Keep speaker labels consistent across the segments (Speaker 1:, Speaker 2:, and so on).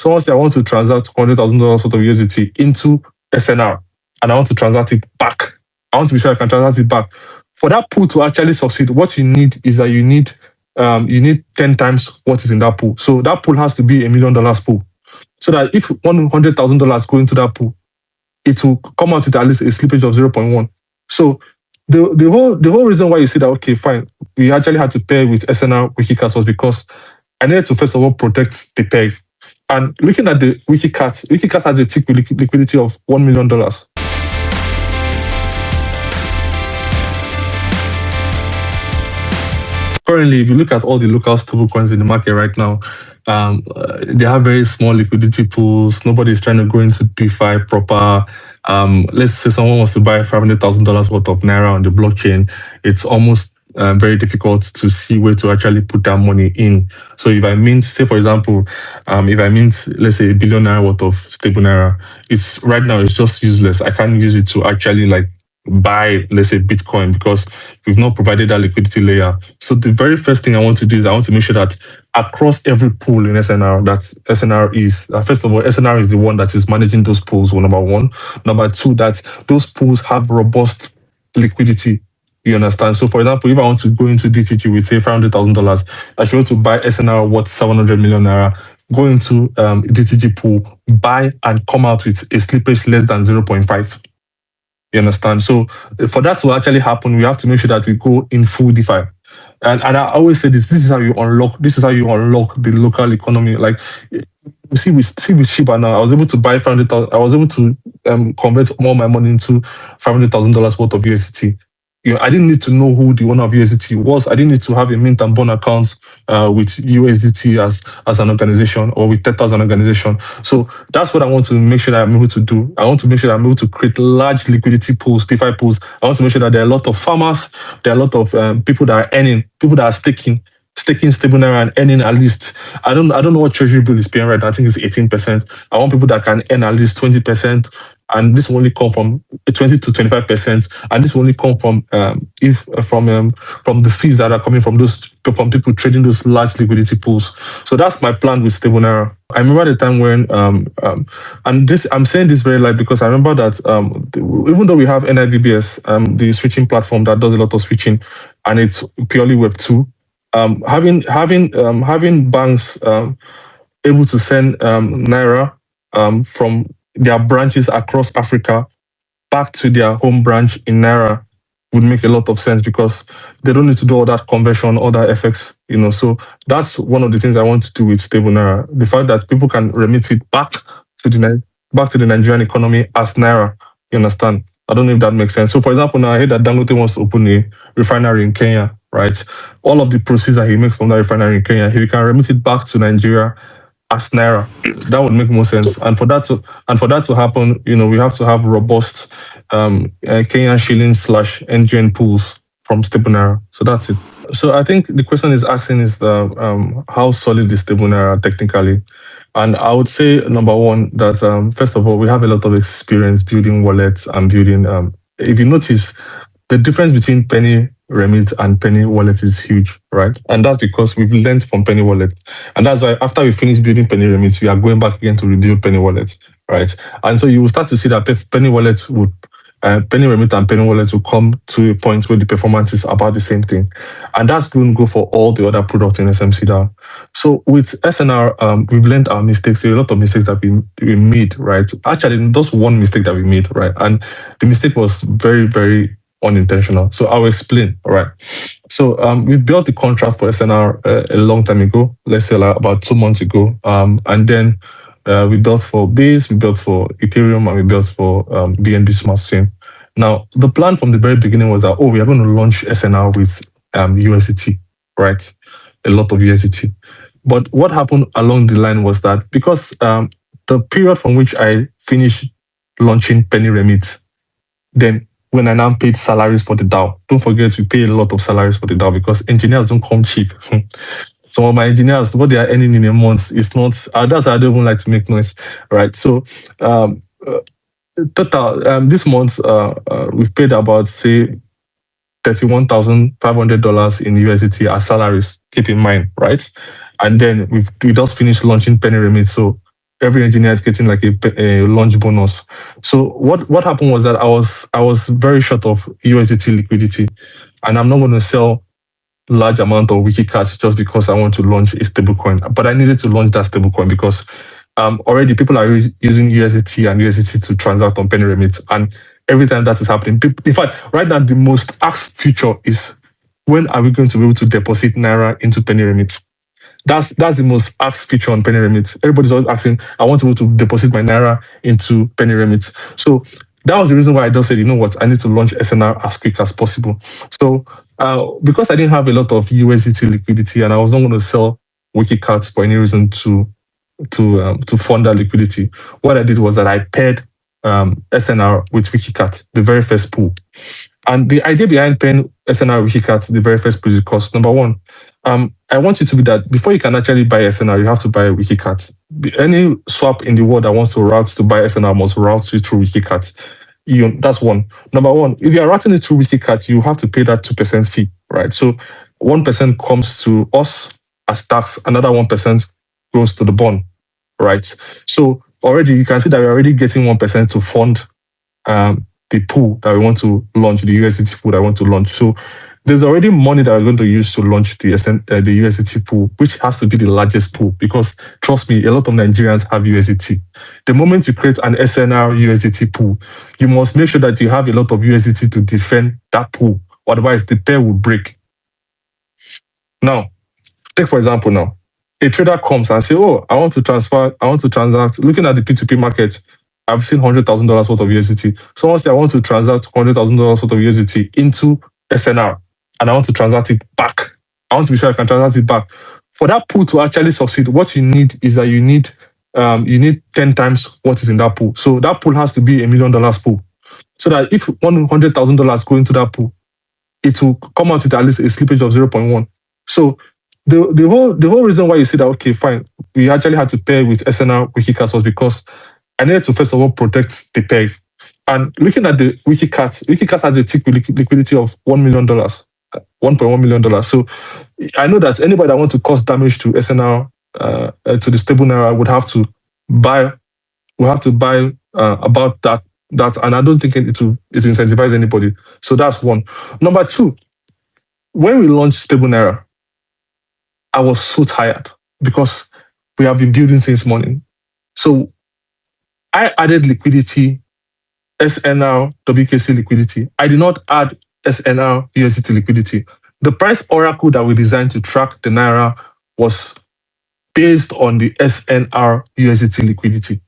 Speaker 1: Someone say I want to transact $100,000 worth of USDT into SNR, and I want to transact it back. I want to be sure I can transact it back. For that pool to actually succeed, what you need is that you need 10 times what is in that pool. So that pool has to be $1 million pool. So that if $100,000 go into that pool, it will come out with at least a slippage of 0.1. So the whole reason why you see that, okay, fine, we actually had to pair with SNR WikiCat was because I needed to first of all protect the peg. And looking at the WikiCat has a tick liquidity of $1 million. Currently, if you look at all the local stablecoins in the market right now, they have very small liquidity pools. Nobody is trying to go into DeFi proper. Let's say someone wants to buy $500,000 worth of Naira on the blockchain. It's almost very difficult to see where to actually put that money in. So if I mint, say for example, if I mint, let's say $1 billion worth of stable Naira, it's right now it's just useless. I can't use it to actually like buy, let's say, Bitcoin, because we've not provided that liquidity layer. So the very first thing I want to do is I want to make sure that across every pool in SNR, that SNR is, first of all, SNR is the one that is managing those pools, number one. Number two, that those pools have robust liquidity. You understand? So, for example, if I want to go into DTG with, say, $500,000, I should be able to buy SNR worth 700 million Naira, go into DTG pool, buy and come out with a slippage less than 0.5. You understand? So for that to actually happen, we have to make sure that we go in full DeFi. And I always say this is how you unlock the local economy. Like you see with Shiba now, I was able to buy 500,000. I was able to convert all my money into $500,000 worth of USDT. I didn't need to know who the owner of USDT was. I didn't need to have a mint and bond account with USDT as an organization, or with Tether as an organization. So that's what I want to make sure that I'm able to do. I want to make sure that I'm able to create large liquidity pools, DeFi pools. I want to make sure that there are a lot of farmers, there are a lot of people that are earning, people that are staking stable Naira and earning at least, I don't know what Treasury bill is paying right now. I think it's 18%. I want people that can earn at least 20%. And this will only come from 20 to 25%, and this will only come from from the fees that are coming from people trading those large liquidity pools. So that's my plan with stable Naira. I remember the time when and this, I'm saying this very light because I remember that even though we have NIDBS, the switching platform that does a lot of switching, and it's purely Web2, having banks able to send Naira from their branches across Africa back to their home branch in Naira would make a lot of sense, because they don't need to do all that conversion, all that FX, So that's one of the things I want to do with stable Naira. The fact that people can remit it back to the Nigerian economy as Naira. You understand? I don't know if that makes sense. So, for example, now I heard that Dangote wants to open a refinery in Kenya, right? All of the proceeds that he makes from that refinery in Kenya, he can remit it back to Nigeria as Naira. That would make more sense. And for that to happen, we have to have robust Kenyan shillings / NGN pools from stable Naira. So that's it. So I think the question is asking is how solid is stable Naira technically? And I would say, number one, that first of all, we have a lot of experience building wallets and building. If you notice, the difference between Penny Remit and Penny Wallet is huge, right? And that's because we've learned from Penny Wallet. And that's why after we finish building Penny Remit, we are going back again to rebuild Penny Wallet, right? And so you will start to see that Penny Wallet would, Penny Remit and Penny Wallet will come to a point where the performance is about the same thing. And that's going to go for all the other products in SMC DAO. So with SNR, we've learned our mistakes. There are a lot of mistakes that we made, right? Actually, just one mistake that we made, right? And the mistake was very, very unintentional. So I'll explain. All right. So we've built the contract for SNR a long time ago, let's say like about 2 months ago. And then we built for Base, we built for Ethereum, and we built for BNB Smart Chain. Now, the plan from the very beginning was that, we are going to launch SNR with USDT, right? A lot of USDT. But what happened along the line was that because the period from which I finished launching Penny Remit, then when I now paid salaries for the DAO. Don't forget, we pay a lot of salaries for the DAO because engineers don't come cheap. Some of my engineers, what they are earning in a month is not, that's why I don't even like to make noise, right? So, total, this month, we've paid about, say, $31,500 in USDT as salaries, keep in mind, right? And then we just finished launching Penny Remit. So every engineer is getting like a launch bonus. So what happened was that I was very short of USDT liquidity, and I'm not going to sell large amount of WikiCats just because I want to launch a stablecoin. But I needed to launch that stablecoin because already people are using USDT and USDT to transact on Penny Remit, and every time that is happening, in fact, right now the most asked feature is when are we going to be able to deposit Naira into Penny Remit? That's the most asked feature on Penny Remit. Everybody's always asking, I want to be able to deposit my Naira into Penny Remit. So that was the reason why I just said, you know what, I need to launch SNR as quick as possible. So because I didn't have a lot of USDT liquidity and I was not going to sell WikiCats for any reason to fund that liquidity, what I did was that I paired SNR with WikiCat, the very first pool. And the idea behind paying SNR WikiCat, the very first pool, is because number one, I want it to be that before you can actually buy SNR, you have to buy WikiCat. Any swap in the world that wants to route to buy SNR must route you through WikiCat. That's one. Number one, if you are routing it through WikiCat, you have to pay that 2% fee, right? So 1% comes to us as tax, another 1% goes to the bond, right? So already you can see that we're already getting 1% to fund the pool that we want to launch, the USDT pool that I want to launch. So there's already money that we're going to use to launch the USDT pool, which has to be the largest pool because, trust me, a lot of Nigerians have USDT. The moment you create an SNR USDT pool, you must make sure that you have a lot of USDT to defend that pool. Otherwise, the pair will break. Now, take for example now, a trader comes and say, oh, I want to transact. Looking at the P2P market, I've seen $100,000 worth of USDT. Someone say, I want to transact $100,000 worth of USDT into SNR. And I want to transact it back. I want to be sure I can transact it back. For that pool to actually succeed, what you need is that you need 10 times what is in that pool. So that pool has to be $1 million pool. So that if $100,000 go into that pool, it will come out with at least a slippage of 0.1. So the whole reason why you see that, okay, fine, we actually had to pay with SNR WikiCats was because I needed to first of all protect the peg. And looking at the WikiCat has a tick liquidity of $1 million. $1.1 million. So I know that anybody that wants to cause damage to SNR, to the stable Naira would have to buy about that, and I don't think it will incentivize anybody. So that's one. Number two, when we launched stable Naira, I was so tired because we have been building since morning. So I added liquidity, SNR, WKC liquidity. I did not add SNR USDT liquidity. The price oracle that we designed to track the Naira was based on the SNR USDT liquidity.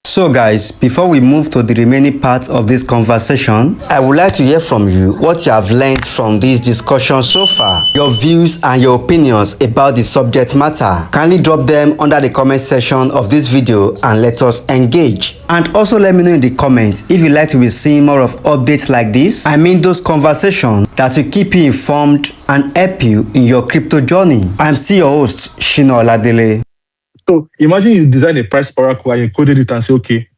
Speaker 2: So guys, before we move to the remaining part of this conversation, I would like to hear from you what you have learned from this discussion so far. Your views and your opinions about the subject matter. Kindly drop them under the comment section of this video and let us engage. And also let me know in the comments if you'd like to be seeing more of updates like this. I mean those conversations that will keep you informed and help you in your crypto journey. I'm still your host, Shino Oladele.
Speaker 1: So imagine you design a price oracle and you coded it and say, okay,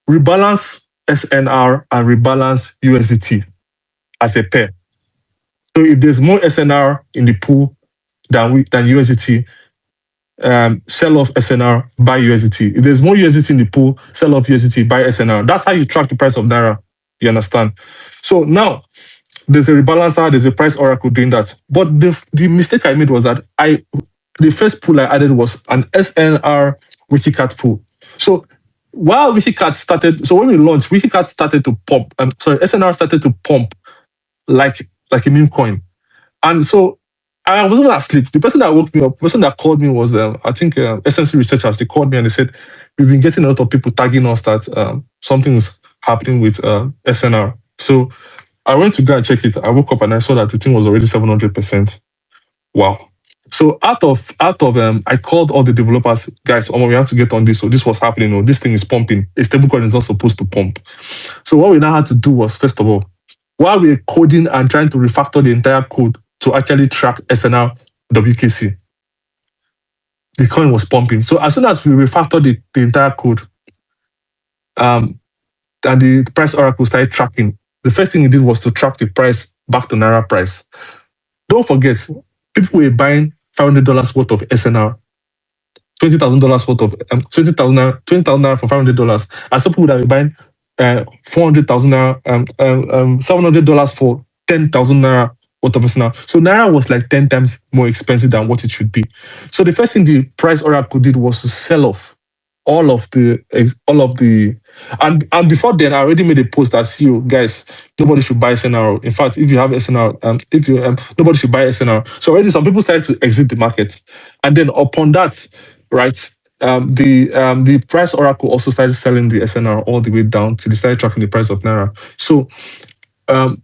Speaker 1: rebalance SNR and rebalance USDT as a pair. So if there's more SNR in the pool than USDT, sell off SNR, buy USDT. If there's more USDT in the pool, sell off USDT, buy SNR. That's how you track the price of Naira. You understand? So now there's a rebalancer, there's a price oracle doing that. But the mistake I made was that the first pool I added was an SNR WikiCat pool. So while WikiCat started, so when we launched, WikiCat started to pump. SNR started to pump like a meme coin. And so I wasn't asleep. The person that woke me up, the person that called me was, I think, SMC researchers. They called me and they said, we've been getting a lot of people tagging us that something's happening with SNR. So I went to go and check it. I woke up and I saw that the thing was already 700%. Wow. So out of I called all the developers, guys, we have to get on this. So this was happening. Oh, this thing is pumping. A stablecoin is not supposed to pump. So what we now had to do was, first of all, while we were coding and trying to refactor the entire code to actually track SNR WKC, the coin was pumping. So as soon as we refactored the entire code, and the price oracle started tracking, the first thing it did was to track the price back to Naira price. Don't forget, people were buying $500 worth of SNR $20,000 worth of $20,000 for $500, and some people that were buying 400,000 naira, $700 for 10,000 naira worth of naira. So naira was like 10 times more expensive than what it should be. So the first thing the price oracle did was to sell off all of the and before then I already made a post that see you guys, nobody should buy SNR. In fact, if you have SNR, if you nobody should buy SNR. So already some people started to exit the market, and then upon that, right, the price oracle also started selling the SNR all the way down till they started tracking the price of naira. So a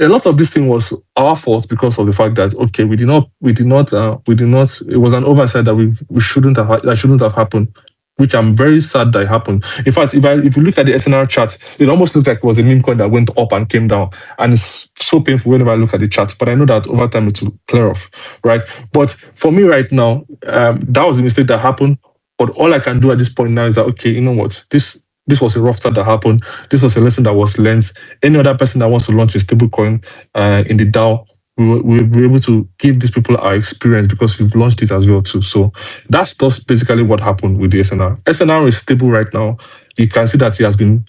Speaker 1: lot of this thing was our fault because of the fact that okay, we did not. It was an oversight that we shouldn't have happened, which I'm very sad that it happened. In fact, if you look at the SNR chart, it almost looked like it was a meme coin that went up and came down, and it's so painful whenever I look at the chart. But I know that over time it will clear off, right? But for me right now, that was a mistake that happened. But all I can do at this point now is that okay, you know what, this was a rough start that happened. This was a lesson that was learned. Any other person that wants to launch a stable coin in the DAO, we'll be able to give these people our experience because we've launched it as well too. So that's basically what happened with the SNR. SNR is stable right now. You can see that he has been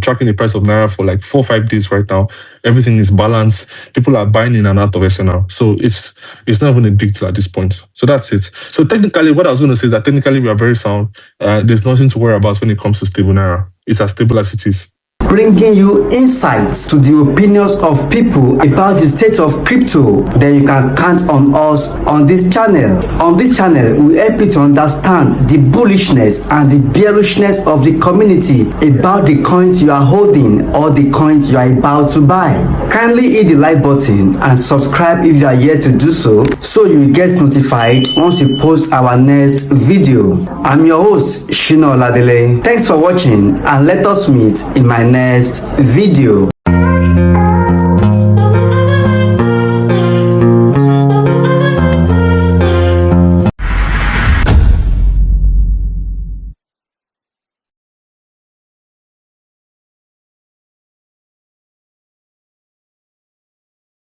Speaker 1: tracking the price of naira for like 4 or 5 days right now. Everything is balanced. People are buying in and out of SNR. So it's not even a big deal at this point. So that's it. So technically, what I was going to say is that technically we are very sound. There's nothing to worry about when it comes to stable naira. It's as stable as it is.
Speaker 2: Bringing you insights to the opinions of people about the state of crypto, then you can count on us on this channel. On this channel, we help you to understand the bullishness and the bearishness of the community about the coins you are holding or the coins you are about to buy. Kindly hit the like button and subscribe if you are yet to do so you will get notified once we post our next video. I'm your host, Shina Oladele. Thanks for watching, and let us meet in my next video.